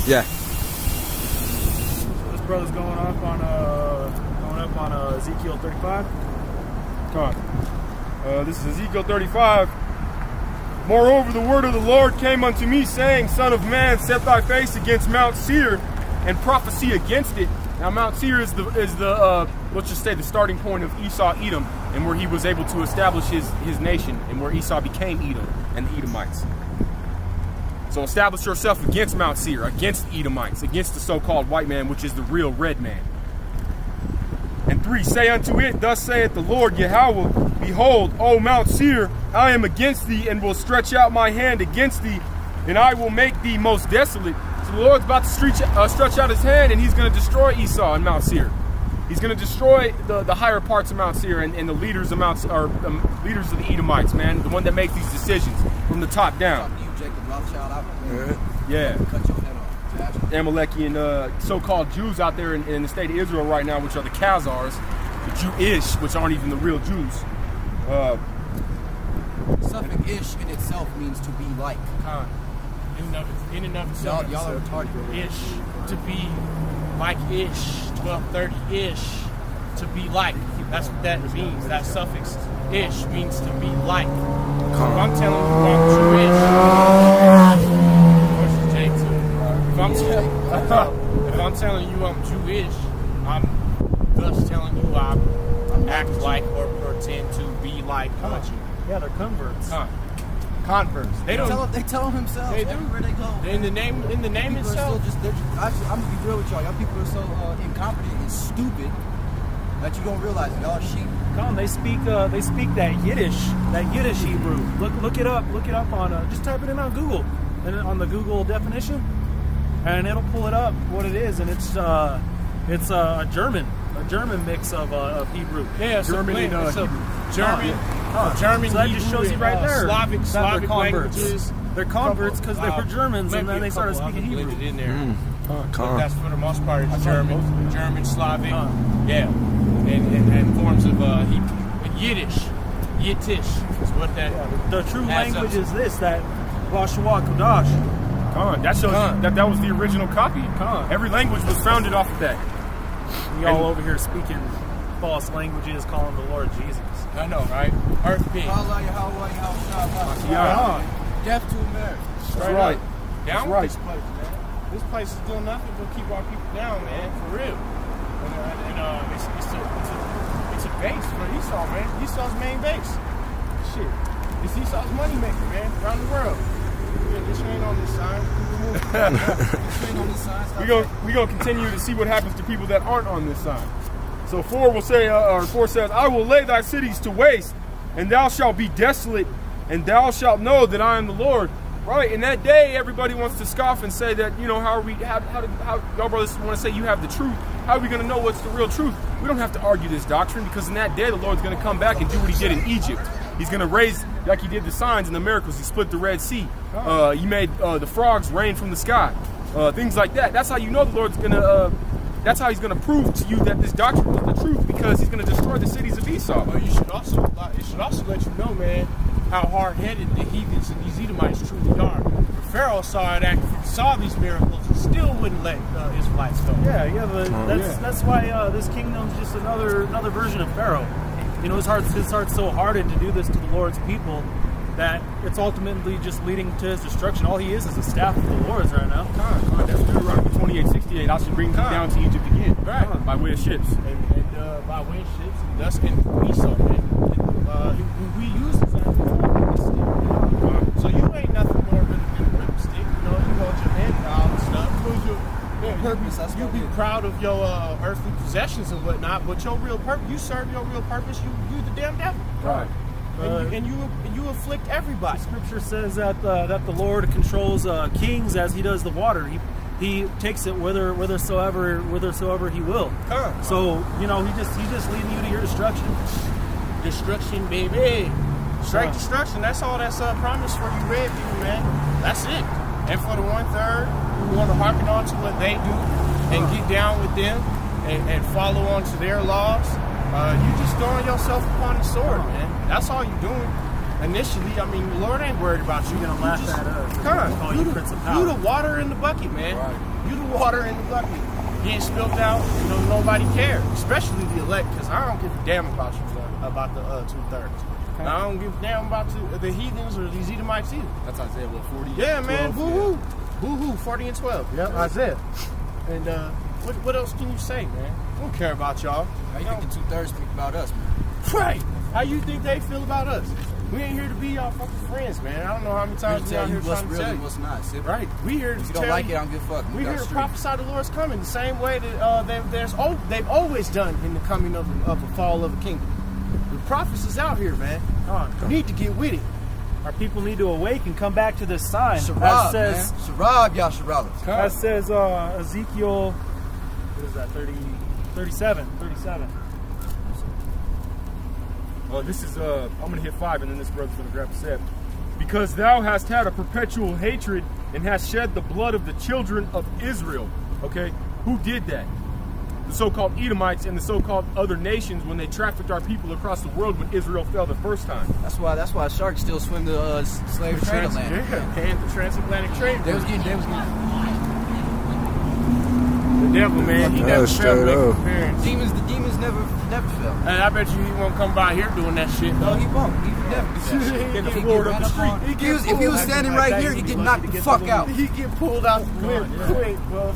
Yeah. So this brother's going up on Ezekiel 35. Come on. This is Ezekiel 35. Moreover, the word of the Lord came unto me, saying, Son of man, set thy face against Mount Seir, and prophesy against it. Now, Mount Seir is the let's just say the starting point of Esau, Edom, and where he was able to establish his nation, and where Esau became Edom and the Edomites. So establish yourself against Mount Seir, against Edomites, against the so-called white man, which is the real red man. And 3, say unto it, thus saith the Lord Yahweh, behold, O Mount Seir, I am against thee, and will stretch out my hand against thee, and I will make thee most desolate. So the Lord's about to stretch out his hand, and he's going to destroy Esau and Mount Seir. He's going to destroy the higher parts of Mount Seir and the leaders of leaders of the Edomites, man, the one that makes these decisions from the top down. Yeah. Amalekian so-called Jews out there in the state of Israel right now, which are the Khazars, the Jewish, which aren't even the real Jews. Suffix ish in itself means to be like. In and of itself. Y'all are retarded. Ish, to be like ish, 1230-ish, to be like. That's what that means. That suffix ish means to be like. So if I'm telling you I'm Jewish, if I'm telling you I'm Jewish, I'm thus telling you I act like or pretend to be like a Jew. Yeah, they're converts. Converts. They don't. They tell them themselves everywhere they go. In the name itself. I'm gonna be real with y'all. Y'all people are so incompetent and stupid that you don't realize it. Y'all sheep. They speak that Yiddish Hebrew. Look it up on just type it in on Google, and on the Google definition, and it'll pull it up what it is, and it's a German mix of Hebrew. Yeah, German. German. So that just shows you right there. Slavic languages. They're converts because they were Germans, and then they started speaking Hebrew. In there. But that's for the most part. It's German, Slavic. Yeah. And forms of Yiddish is what that. The true language is this, that Lashua Kodash. That shows that was the original copy. Every language was founded off of that. Y'all over here speaking false languages, calling the Lord Jesus. I know, right? Earth King. Death to America. That's right. Down with this place, man. This place is doing nothing but keep our people down, man. For real. It's a base for Esau, man. Esau's main base. Shit. It's Esau's money maker, man, around the world. This ain't on this sign. We're gonna continue to see what happens to people that aren't on this sign. So 4 will say, or 4 says, I will lay thy cities to waste, and thou shalt be desolate, and thou shalt know that I am the Lord. Right, in that day, everybody wants to scoff and say that, how y'all brothers want to say you have the truth. How are we going to know what's the real truth? We don't have to argue this doctrine, because in that day, the Lord's going to come back and do what he did in Egypt. He's going to raise, like he did the signs and the miracles. He split the Red Sea. He made the frogs rain from the sky. Things like that. That's how you know the Lord's going to... that's how he's going to prove to you that this doctrine is the truth, because he's going to destroy the cities of Esau. But it should also let you know, man, how hard-headed the heathens and these Edomites truly are. Pharaoh saw these miracles and still wouldn't let Israelites go. That's why this kingdom's just another version of Pharaoh. His heart's so hardened to do this to the Lord's people that it's ultimately just leading to his destruction. All he is a staff of the Lord's right now. That's Deuteronomy 28:68. I should bring them down to Egypt again. Right. By way of ships. And by way of ships, and thus in Esau, man. We use this as a so you ain't nothing more than a whipstick. You hold your head down and stuff. You be proud of your earthly possessions and whatnot, but your real purpose, you serve your real purpose, you the damn devil. Right. And you afflict everybody. The scripture says that the Lord controls kings as he does the water. He takes it whithersoever he will. So he's just leading you to your destruction. Destruction, baby. Straight destruction. That's all that's promised for you red people, man. That's it. And for the 1/3 who want to hearken on to what they do and get down with them and follow on to their laws, you just throwing yourself upon the sword, man. That's all you're doing. Initially, I mean, the Lord ain't worried about you. You're gonna laugh at us. You the water in the bucket, man. Right. You the water in the bucket. Getting spilled out, you know, nobody cares. Especially the elect, because I don't give a damn about you, about the 2/3. Okay. I don't give a damn about the heathens or these Edomites either. That's Isaiah, what, 40? Yeah, 12, man, boo-hoo. Yeah. Boo-hoo, 40 and 12. Yep, Isaiah. And what else can you say, man? I don't care about y'all. How you think the 2/3 speak about us, man? Right. How you think they feel about us? We ain't here to be y'all fucking friends, man. I don't know how many times we out here what's trying to real tell and you. what's not. See? Right. We here to If you tell don't like you, it, I don't give a fuck. we here to prophesy the Lord's coming the same way that they've always done in the coming of the fall of the kingdom. The prophets is out here, man. You need to get with it. Our people need to awake and come back to this sign. Sharab, as says, man. Sharab, Yasharab. as says Ezekiel, what is that, 37. This is, I'm going to hit 5 and then this brother's going to grab 7. Because thou hast had a perpetual hatred and hast shed the blood of the children of Israel. Okay? Who did that? The so-called Edomites and the so-called other nations when they trafficked our people across the world when Israel fell the first time. That's why sharks still swim the slave trade land. Yeah, and the transatlantic trade. They was getting. The devil, man, he never failed to make an appearance. The demons never fail. And I bet you he won't come by here doing that shit. No, he won't. He never do that shit. He get He pulled get up ran the up street. on- If he was standing right here, he'd get knocked the fuck out. He get pulled out quick, bro.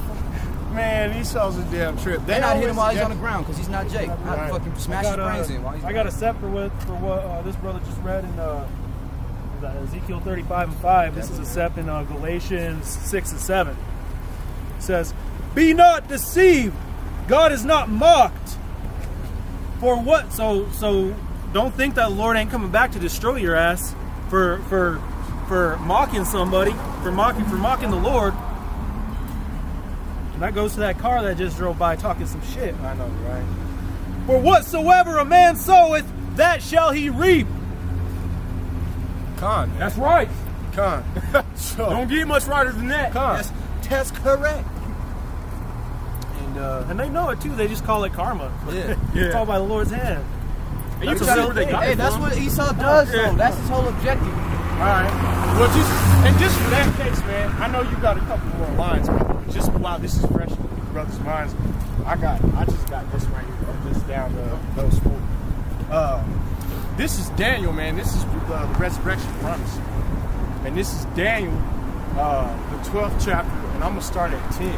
Man, Esau's a damn trip. They not hit him while he's on the ground because he's not Jake. I'd fucking smash his brains in while he's I got a set for what this brother just read in Ezekiel 35:5. This is a set in Galatians 6 and 7. It says, "Be not deceived, God is not mocked. For what?" So don't think that the Lord ain't coming back to destroy your ass for mocking somebody, for mocking the Lord. And that goes to that car that just drove by talking some shit. I know, right? For whatsoever a man soweth, that shall he reap. Con. That's right. Con. So, Don't get much righter than that. con. That's correct. And they know it too. They just call it karma. Yeah. It's all by the Lord's hand. And you That's can a see real where they thing. got Hey, it that's from. what Esau does, though. That's his whole objective. All right. Well, just for that case, man, I know you got a couple more lines, but just while this is fresh in your brother's minds, I just got this right here. I'm just down those 4. This is Daniel, man. This is the resurrection promise, and this is Daniel, the 12th chapter, and I'm gonna start at 10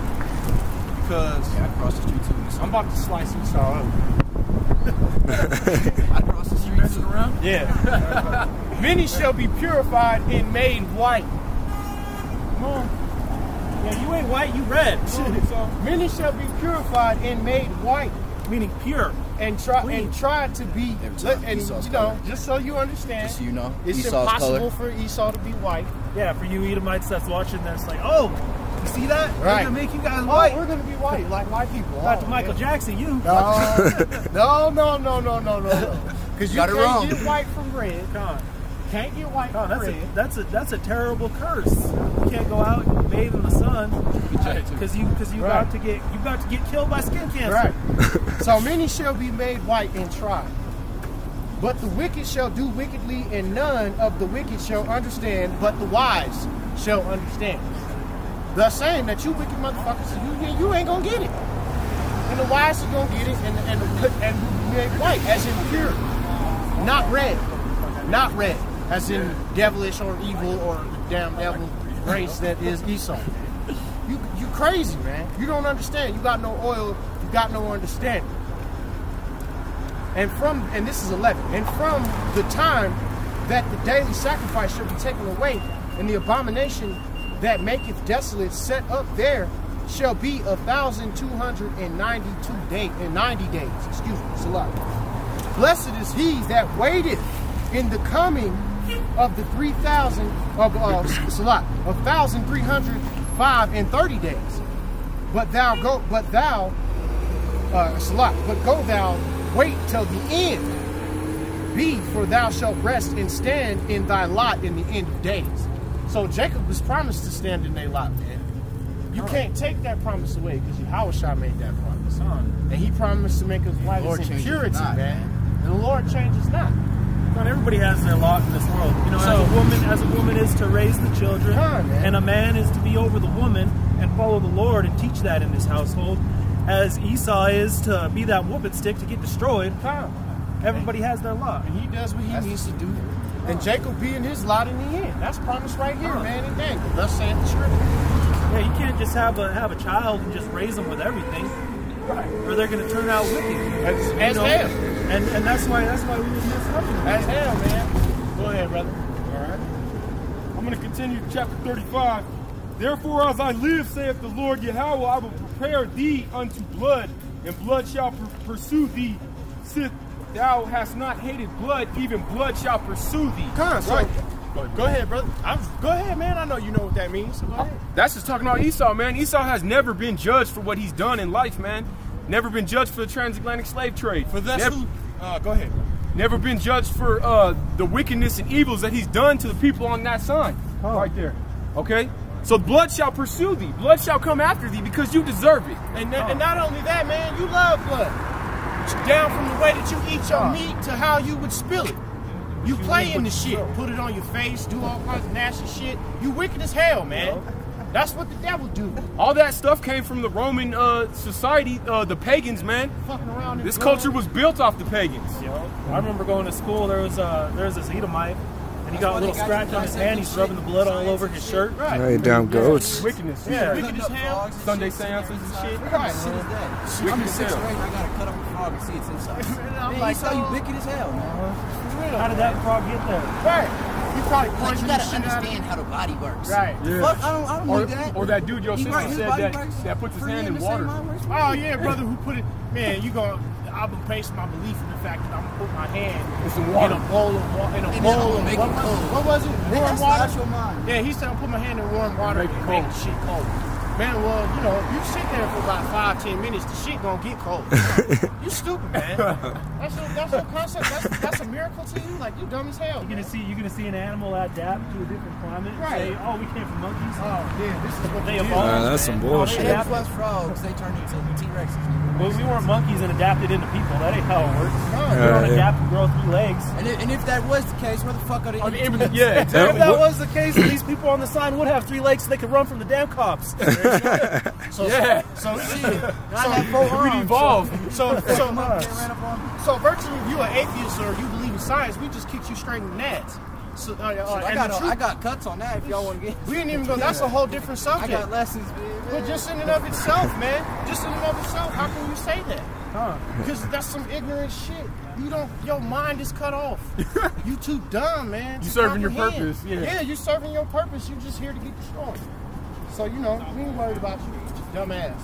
because I crossed the street too. I'm about to slice Esau up. I crossed the street too. Yeah. Many shall be purified and made white. Come on. Yeah, you ain't white, you red. Many shall be purified and made white, Meaning pure. and try Clean. to be. Every time And Esau's you know, color. just so you understand, Just so you know, it's Esau's impossible color. for Esau to be white. Yeah, for you Edomites that's watching, that's like, oh, you see that? Right. They're gonna make you guys Oh, white. we're gonna be white like white people. Not to Oh, Michael yeah. Jackson, you. No. Because you Got it can't wrong. get white from red. Con. Can't get white Con, from red. that's a terrible curse. You can't go out and bathe in the sun because you Right. about to get killed by skin cancer. Right. So many shall be made white and tried. But the wicked shall do wickedly, and none of the wicked shall understand, but the wise shall understand. Thus saying that you wicked motherfuckers, you ain't gonna get it. And the wise are gonna get it, and made white, as in pure, not red, as in devilish or evil or the damn devil race that is Esau. You crazy, man. You don't understand. You got no oil. You got no understanding. And this is 11. And from the time that the daily sacrifice shall be taken away, and the abomination that maketh desolate set up there shall be 1,292 days and 90 days. Excuse me, Salah. Blessed is he that waiteth in the coming of the 3,000 of Salah, 1,305 days. But go thou, wait till the end. For thou shalt rest and stand in thy lot in the end of days. So Jacob was promised to stand in their lot, man. You can't take that promise away because Yahushua made that promise. And he promised to make us white in purity, man. And the Lord changes not. Not everybody has their lot in this world. You know, as a woman is to raise the children, man. and a man is to be over the woman, and follow the Lord and teach that in his household, as Esau is to be that whooping stick to get destroyed. Everybody has their lot. And he does what he needs to do. And Jacob be in his lot in the end. That's promised right here, man, in Daniel. Thus saith the scripture. Yeah, you can't just have a child and just raise them with everything, right? Or they're going to turn out wicked. As hell. And that's why we was messing up. As hell, man. Go ahead, brother. All right. I'm going to continue chapter 35. Therefore, as I live, saith the Lord Yahweh, I will prepare thee unto blood, and blood shall pursue thee. Sith thou hast not hated blood, even blood shall pursue thee. Right. Go ahead, brother. Go ahead, man. I know you know what that means. So go ahead. That's just talking about Esau, man. Esau has never been judged for what he's done in life, man. Never been judged for the transatlantic slave trade. For that's go ahead. Never been judged for the wickedness and evils that he's done to the people on that sign. Right there. Okay? So blood shall pursue thee. Blood shall come after thee because you deserve it. And not only that, man, you love blood. Down from the way that you eat your meat to how you would spill it. You play in the shit. Put it on your face, do all kinds of nasty shit. You wicked as hell, man. That's what the devil do. All that stuff came from the Roman society, the pagans, man. Fucking around. This culture was built off the pagans. I remember going to school. There was this Edomite, and he got a little scratch on his hand. He's rubbing the blood all over his shirt. Right, damn goats. Wickedness. Yeah. Wicked as hell. Sunday seances and shit. Right. I'm in 6th grade. I gotta cut up a frog and see its inside. Man, like, you wicked as hell, man. How did that frog get there? Right. You probably Like, poisoned you the gotta shit out of understand how the body works. Right. Yeah. Fuck, I don't need that. Or that dude your He sister right, his said body that works puts his for hand him in the same water. mind works. Oh yeah, brother, who put it? Man, you gonna? I've been placing my belief in the fact that I'm gonna put my hand It's in water. in a bowl of water. And then I'm gonna make it cold. What was it? Warm That's water. not your mind. Yeah, he said I'll put my hand in warm water Make it and make cold. the shit cold. Man, well, you know, you sit there for about 5-10 minutes, the shit gonna get cold. You stupid, man. That's your concept. That's a miracle to you. Like, you dumb as hell. You're gonna see an animal adapt to a different climate. And Right. say, oh, we came from monkeys. Oh yeah, this is what They did. evolved. That's some man. bullshit. They They adapted. plus frogs, they turned into T-Rexes. Well, we weren't monkeys and adapted into people. That ain't how it works. We don't yeah. adapt and grow 3 legs. And if that was the case, where the fuck are they? Yeah, If exactly. that was the case, these people on the sign would have 3 legs so they could run from the damn cops. So Yeah. so I have 4 arms. We'd evolve. so They ran up on me. So virtually, if you an atheist or you believe in science, we just kicked you straight in the nuts. So, I got cuts on that if y'all want to get. we didn't even go. That's a whole different I subject. got lessons, man. But just in and of itself, man, just in and of itself, how can you say that? Because that's some ignorant shit. You don't. Your mind is cut off. You too dumb, man. You to serving your comprehend. purpose, yeah. Yeah, you serving your purpose. You just here to get destroyed. So you know, we ain't worried about you, dumbass.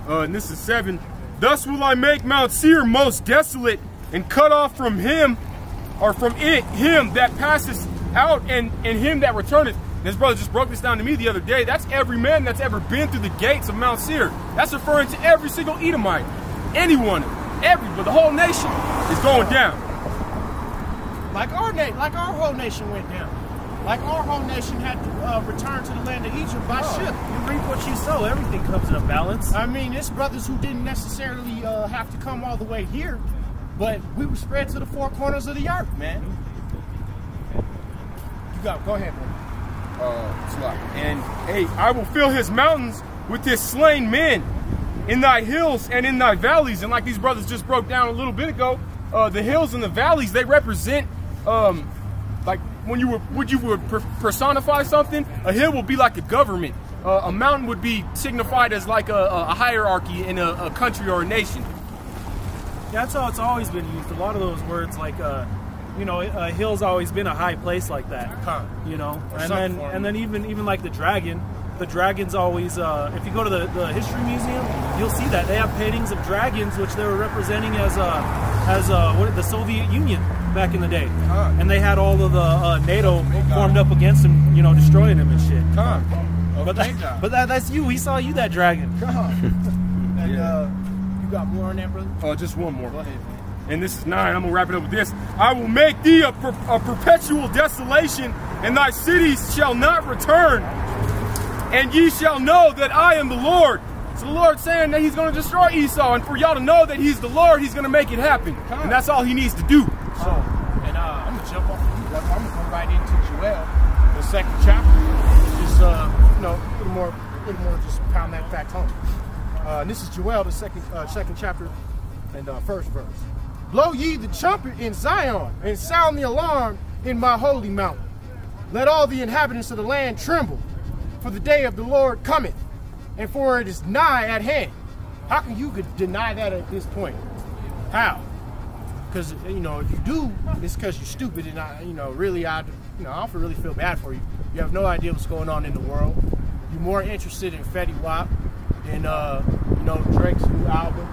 And this is 7. Thus will I make Mount Seir most desolate, and cut off from him, or from it, him that passes out, and him that returneth. And his brother just broke this down to me the other day. That's every man that's ever been through the gates of Mount Seir. That's referring to every single Edomite. Anyone, but the whole nation is going down. Like our whole nation went down. Like our whole nation had to return to the land of Egypt by ship. You reap what you sow. Everything comes in a balance. I mean, it's brothers who didn't necessarily have to come all the way here, but we were spread to the 4 corners of the earth, man. Go ahead, brother. And hey, I will fill his mountains with his slain men, in thy hills and in thy valleys. And like these brothers just broke down a little bit ago, the hills and the valleys, they represent like when you would personify something. A hill will be like a government. A mountain would be signified as like a hierarchy in a country or a nation. Yeah, that's how it's always been used. A lot of those words, like you know, a hill's always been a high place like that. You know, and then even like the dragon. The dragon's always, if you go to the history museum, you'll see that they have paintings of dragons, which they were representing as the Soviet Union back in the day, and they had all of the NATO formed up against them, you know, destroying them and shit. But that's you. We saw you that dragon. And you got more on that, brother? Just one more. Go ahead, man. And this is 9. I'm gonna wrap it up with this. I will make thee a perpetual desolation, and thy cities shall not return. And ye shall know that I am the Lord. So the Lord's saying that he's going to destroy Esau. And for y'all to know that he's the Lord, he's going to make it happen. And that's all he needs to do. So, and I'm going to jump off of you, brother. I'm going to go right into Joel, the 2nd chapter. Just, you know, a little more really want to just pound that fact home. And this is Joel, the second chapter and first verse. Blow ye the trumpet in Zion, and sound the alarm in my holy mountain. Let all the inhabitants of the land tremble, for the day of the Lord cometh, and for it is nigh at hand. How can you deny that at this point? How? Because, you know, if you do, it's because you're stupid, and I don't really feel bad for you. You have no idea what's going on in the world. You're more interested in Fetty Wap than, Drake's new album.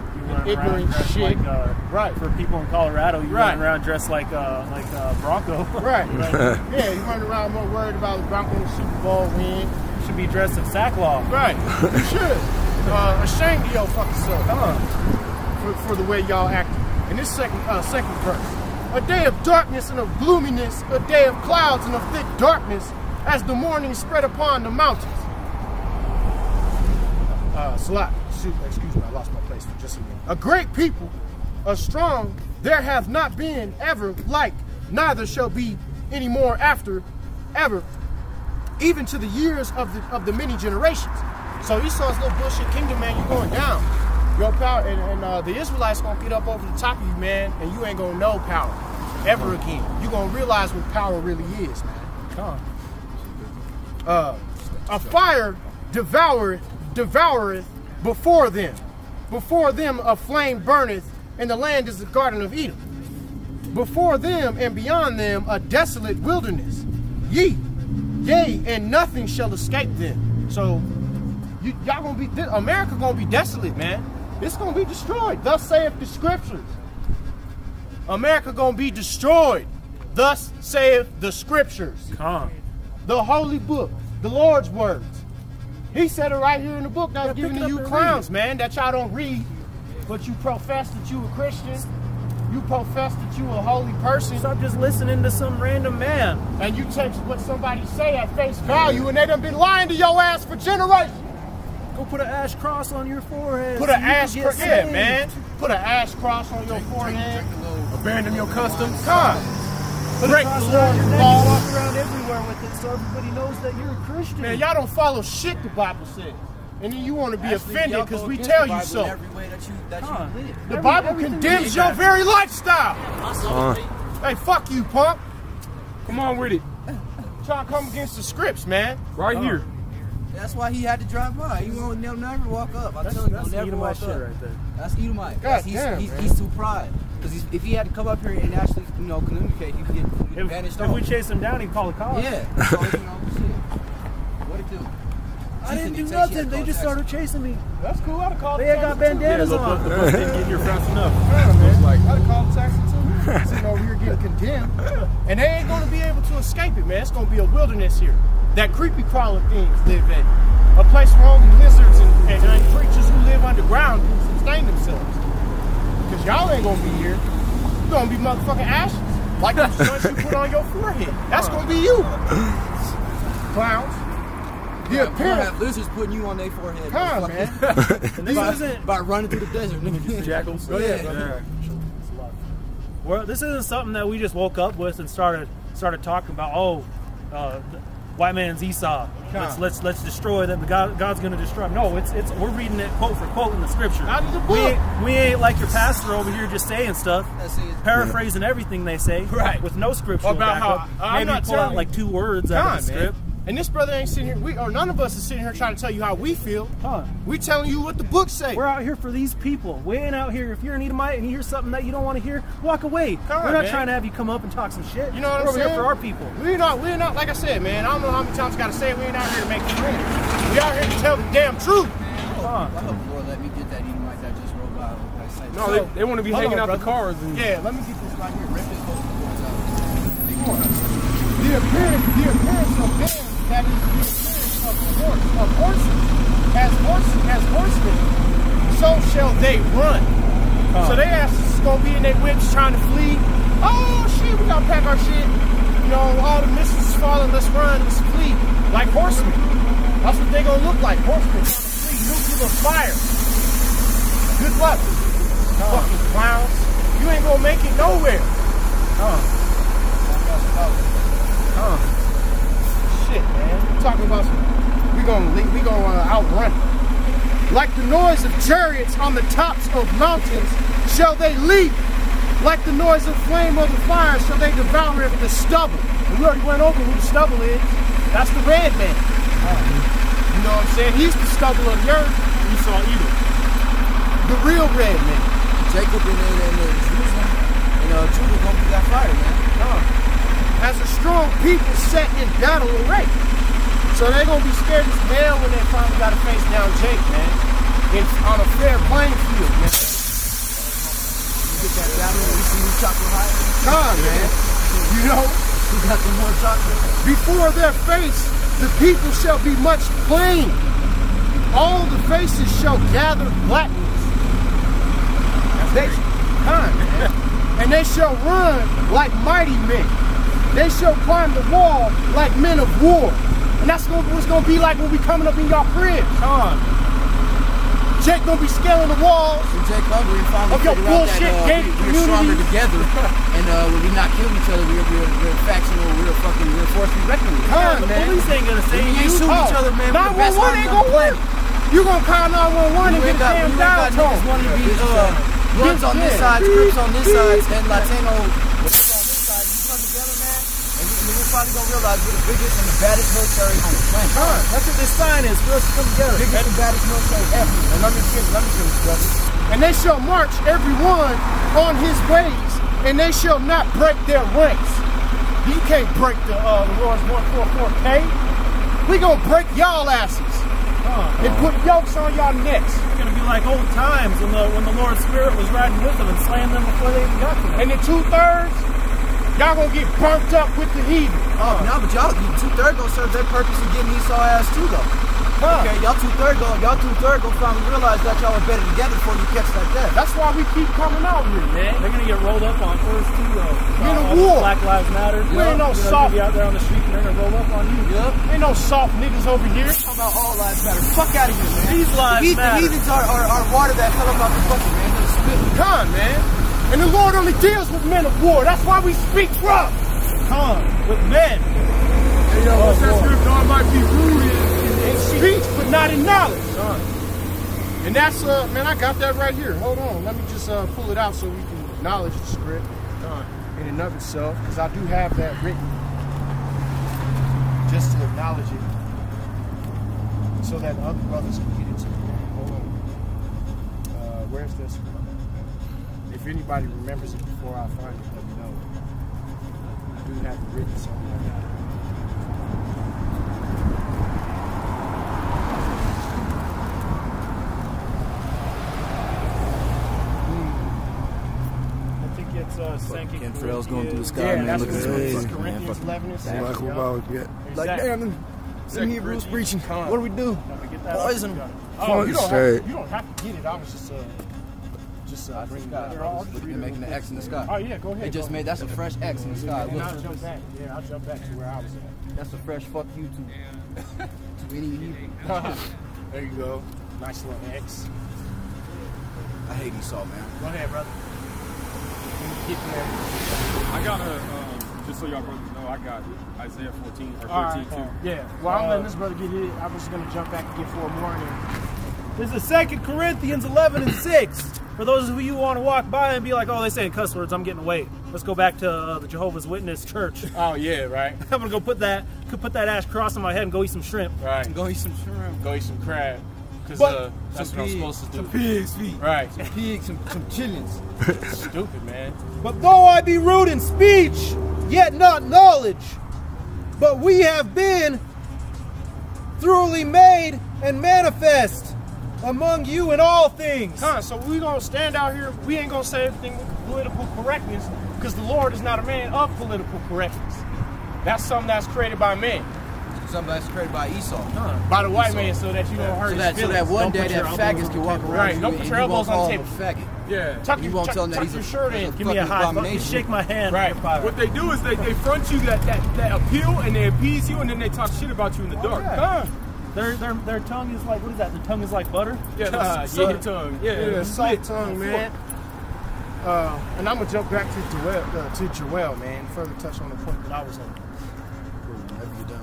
Ignorant shit. Like, right. For people in Colorado, you run around dressed like Bronco. Right. Yeah, you run around more worried about the Broncos Super Bowl win. You should be dressed in sackcloth. Right. You should. Ashamed of your fucking self. For the way y'all acting. In this second verse. A day of darkness and of gloominess, a day of clouds and of thick darkness, as the morning spread upon the mountains. Salat. Excuse me, I lost my place for just a minute. A great people, a strong, there hath not been ever like, neither shall be any more after, ever, even to the years of the many generations. So Esau's little bullshit kingdom, man, you're going down. Your power, and the Israelites gonna get up over the top of you, man, and you ain't gonna know power ever again. You're gonna realize what power really is, man. Come on. A fire devoureth before them a flame burneth, and the land is the garden of Eden. Before them and beyond them a desolate wilderness. Yea, and nothing shall escape them. So y'all gonna be, America gonna be desolate, man. It's gonna be destroyed. Thus saith the scriptures. America gonna be destroyed. Thus saith the scriptures. The holy book, the Lord's words. He said it right here in the book that was given to you clowns, man, that y'all don't read, but you profess that you a Christian. You profess that you a holy person. Stop just listening to some random man. And you take what somebody say at face value, and they done been lying to your ass for generations. Go put an ash cross on your forehead. Put an ash cross, yeah, man. Put an ash cross on your forehead. Abandon your customs. God. Break the Lord's law. Walk around everywhere with it, so everybody knows that you're a Christian. Man, y'all don't follow shit the Bible says, and then you want to be offended because we tell you so. The Bible condemns your very lifestyle. Hey, fuck you, punk. Come on with it. Trying to come against the scripts, man. Right here. That's why he had to drive by. He won't never walk up. I'm telling you, he'll never walk up. Right there. That's Edomite. He's too pride. Because if he had to come up here and actually, communicate, he could get vanished off. If we chase him down, he'd call the cops. Yeah. So, what it do? I didn't do nothing. They just started chasing me. That's cool. I'd have called They had got bandanas on. The bus didn't get here fast enough. Yeah, man. I'd have called the taxi too. Sitting over here getting condemned. And they ain't going to be able to escape it, man. It's going to be a wilderness here. That creepy crawler things live in. A place where only lizards and creatures who live underground can sustain themselves. Because y'all ain't going to be here. You're going to be motherfucking ashes. Like the joints you put on your forehead. That's going to be you. Clowns. The appearance. Have lizards putting you on their forehead. Come on, man. By running through the desert. Jackals. Go ahead. Well, this isn't something that we just woke up with and started talking about. White man's Esau. Let's destroy them. God's going to destroy them. No, it's we're reading it quote for quote in the scripture. Out of the book. We ain't like your pastor over here just saying stuff, paraphrasing everything they say, with no scripture about how I'm maybe not pull out like 2 words out of the script. And this brother ain't sitting here, none of us is sitting here trying to tell you how we feel. We telling you what the book say. We're out here for these people. We ain't out here. If you're an Edomite and you hear something that you don't want to hear, walk away. We're not trying to have you come up and talk some shit. You know what I'm saying? We're over here for our people. We're not, like I said, man, I don't know how many times I gotta say it, we ain't out here to make friends. We out here to tell the damn truth. I hope the Lord let me get that Edomite that just rolled by. No, they want to be hanging out the cars. Yeah, let me get this right here. Rip this whole boards out. The appearance of them that is the appearance of horses. As horsemen, so shall they run. So they asses gonna be in their whips trying to flee. Oh shit, we gotta pack our shit. All the missiles is falling, let's run, let's flee. Like horsemen. That's what they gonna look like. Horsemen trying to flee nuclear fire. Good luck. Fucking clowns. You ain't gonna make it nowhere. Shit, man. We we gonna outrun it. Like the noise of chariots on the tops of mountains shall they leap. Like the noise of flame of the fire shall they devour the stubble. And we already went over who the stubble is. That's the red man. You know what I'm saying? He's the stubble of the earth. Esau Edom. The real red man. Jacob and Jerusalem and Judah gonna be that fire, man. As a strong people set in battle array. So they're gonna be scared as hell when they finally gotta face down Jake, man. It's on a fair playing field, man. You get that battle, we see you chocolate high. Come on, man. You know? We got some more chocolate. Before their face, the people shall be much plain. All the faces shall gather blackness. And they shall run like mighty men. They shall climb the wall like men of war. And that's what's gonna be like when we coming up in y'all crib. Jake gonna be scaling the walls. And Jake hungry and finally figured out that we're stronger together. And when we not killing each other, we're factional, we're force we reckon with. The police ain't gonna say we ain't shooting each other, man. 911 ain't gonna work. You gonna call 911 and get a damn dial tone. Want to be Bloods on this side, Crips on this side, and Latino on this side. You come together, man, and we're probably gonna realize we're the biggest and the baddest military on the planet. That's what this sign is. For us to come together. Biggest and baddest military ever. And let me finish, brother. And they shall march every one on his ways, and they shall not break their ranks. You can't break the Lord's 144K. We gonna break y'all asses. And put yokes on y'all necks. It's gonna be like old times when the Lord's Spirit was riding with them and slaying them before they even got to them. And the 2/3, y'all gonna get burnt up with the heathen. No, but y'all 2/3 gonna serve their purpose of getting Esau ass too, though. Okay, y'all 2/3 gonna finally realize that y'all are better together before you catch like that. That's why we keep coming out here, man. They're gonna get rolled up on first too, though. In a war. Black Lives Matter. We ain't no soft. Be out there on the street and they're gonna roll up on you. Yep. Ain't no soft niggas over here. Talking about all lives matter. Fuck out of here, man. These lives matter. The heathens are water that fell up out the bucket, man. They're spitting. Come on, man. And the Lord only deals with men of war. That's why we speak rough. Come with men. Hey, yo, what's that script? God might be rude in speech, but not in knowledge. And that's, man, I got that right here. Hold on. Let me just pull it out so we can acknowledge the script in and of itself, because I do have that written just to acknowledge it so that other brothers can get it too. Hold on. Where's this? If anybody remembers it before I find it, let me know. I do have it written somewhere. Chemtrails going through the sky, yeah, man. That's Look at what this. Corinthians 11 is saying. Like, damn, some Hebrews preaching. What do we do? Poison them. Oh, you don't have to get it. I was just bringing it out. They're making an X in the sky. Oh, yeah, go ahead. They just made, that's a fresh X in the sky. And I'll jump back. Yeah, I'll jump back to where I was at. That's a fresh fuck you to any Hebrew. There you go. Nice little X. I hate Esau, man. Go ahead, brother. Get there. I got just so y'all brothers know, I got Isaiah 14 or 13 too. Yeah. Well, I'm letting this brother get it. I was going to jump back and get 4 more. This is 2 Corinthians 11 and 6. For those of you who want to walk by and be like, oh, they say cuss words, I'm getting away. Let's go back to the Jehovah's Witness church. Oh, yeah, right. I'm going to go put that ash cross on my head and go eat some shrimp. Right. Go eat some shrimp. Go eat some crab. Because that's what I'm supposed to do. Some pig's feet. Right. Some pigs, some chillins. Stupid, man. But though I be rude in speech, yet not knowledge, but we have been thoroughly made and manifest among you in all things. So we gonna stand out here. We ain't gonna say everything with political correctness, because the Lord is not a man of political correctness. That's something that's created by man. Something that's created by Esau. By the white man, so that you don't hurt his feelings. So that one day that faggots can walk around. Right. Don't put your elbows on the table. Faggot. Yeah. Tuck You won't tell them that he's your shirt in. Give me a high five. Shake my hand. Right. What they do is they front you that appeal and they appease you and then they talk shit about you in the dark. Yeah. Their tongue is like, what is that? Their tongue is like butter? Yeah, salt tongue. Yeah, salt tongue, man. And I'm gonna jump back to Joel, man. Further touch on the point that I was on.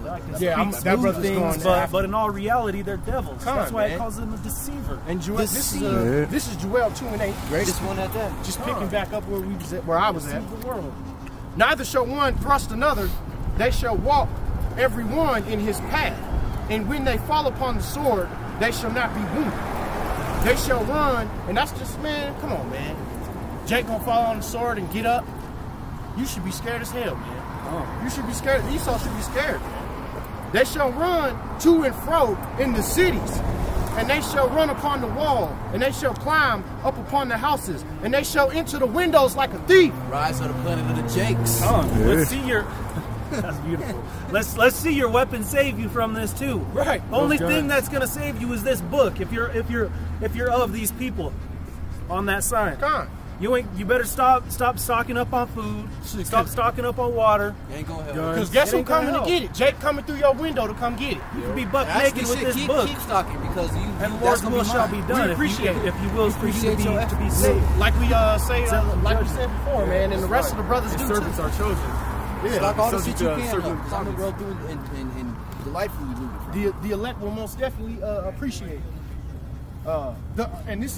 I can Yeah, speak that smooth brother's things, going but in all reality, they're devils. Come That's on, why it man. calls them a deceiver. And Joel, this is Joel 2:8. Greatest one at that. Just picking back up where we was at, where I was at. Deceive the world. Neither shall one thrust another; they shall walk every one in his path. And when they fall upon the sword, they shall not be wounded. They shall run, and that's just, man, come on, man. Jake gonna fall on the sword and get up. You should be scared as hell, man. You should be scared. Esau should be scared, man. They shall run to and fro in the cities, and they shall run upon the wall, and they shall climb up upon the houses, and they shall enter the windows like a thief. Rise of the planet of the Jakes. Let's see your. That's beautiful. Let's see your weapon save you from this too. Right. The only thing that's gonna save you is this book. If you're of these people, on that sign. Gone. You better stop stocking up on food. Stop stocking up on water. You ain't gonna help. Because guess It who ain't gonna coming to help. get it? Jake coming through your window to come get it. You can be buck Actually, naked with shit, this book. keep stocking because you. And that's Lord's gonna will be shall mine. be done. We appreciate it. If you will Appreciate your to be efforts. saved. Like we say, Settle like we judgment. said before, man, and the rest of the brothers do His too. servants are chosen. Stock all the Subject shit you to can. certain I'm gonna go through and delightfully do it. The elect will most definitely appreciate. And this is.